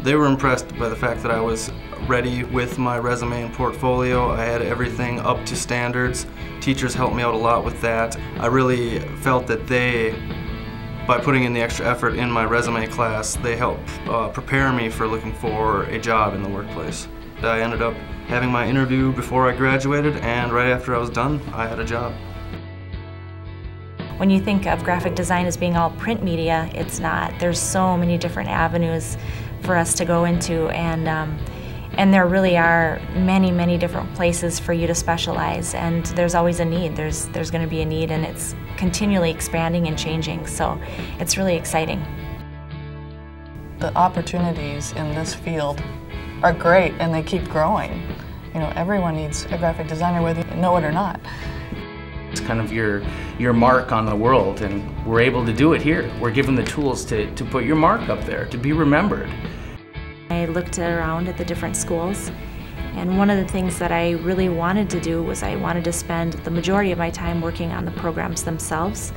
They were impressed by the fact that I was ready with my resume and portfolio. I had everything up to standards. Teachers helped me out a lot with that. I really felt that by putting in the extra effort in my resume class, they helped prepare me for looking for a job in the workplace. I ended up having my interview before I graduated, and right after I was done, I had a job. When you think of graphic design as being all print media, it's not. There's so many different avenues for us to go into, and there really are many, many different places for you to specialize, and there's always a need. There's going to be a need, and it's continually expanding and changing, so it's really exciting. The opportunities in this field are great, and they keep growing. You know, everyone needs a graphic designer, whether you know it or not. It's kind of your mark on the world, and we're able to do it here. We're given the tools to put your mark up there, to be remembered. I looked around at the different schools, and one of the things that I really wanted to do was I wanted to spend the majority of my time working on the programs themselves,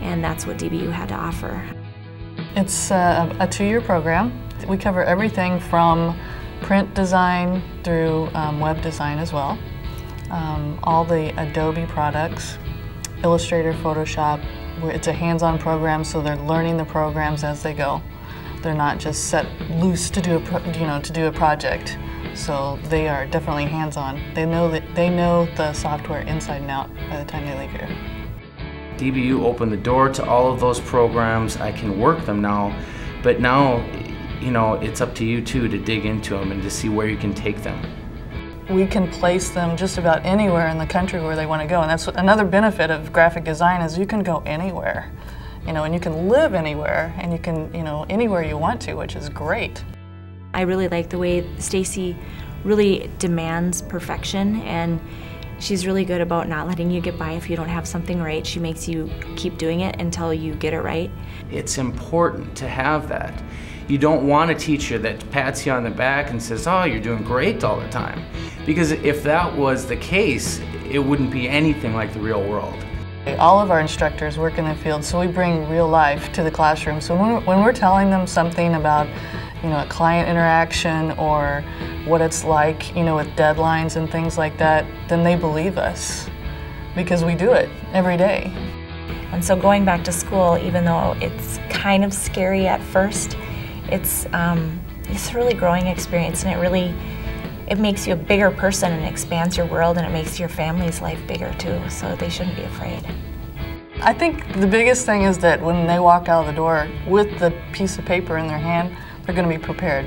and that's what DBU had to offer. It's a two-year program. We cover everything from print design through web design as well. All the Adobe products, Illustrator, Photoshop. It's a hands-on program, so they're learning the programs as they go. They're not just set loose to do a project. So they are definitely hands-on. They know the software inside and out by the time they leave here. DBU opened the door to all of those programs. I can work them now, but now, you know, it's up to you too to dig into them and to see where you can take them. We can place them just about anywhere in the country where they want to go, and that's another benefit of graphic design is you can go anywhere, you know, and you can live anywhere, and you can, you know, anywhere you want to, which is great. I really like the way Stacy really demands perfection, and she's really good about not letting you get by if you don't have something right. She makes you keep doing it until you get it right. It's important to have that. You don't want a teacher that pats you on the back and says, oh, you're doing great all the time. Because if that was the case, it wouldn't be anything like the real world. All of our instructors work in the field, so we bring real life to the classroom. So when we're telling them something about, you know, a client interaction or what it's like, you know, with deadlines and things like that, then they believe us because we do it every day. And so going back to school, even though it's kind of scary at first, it's a really growing experience, and it makes you a bigger person and expands your world, and it makes your family's life bigger too, so they shouldn't be afraid. I think the biggest thing is that when they walk out of the door with the piece of paper in their hand, they're going to be prepared.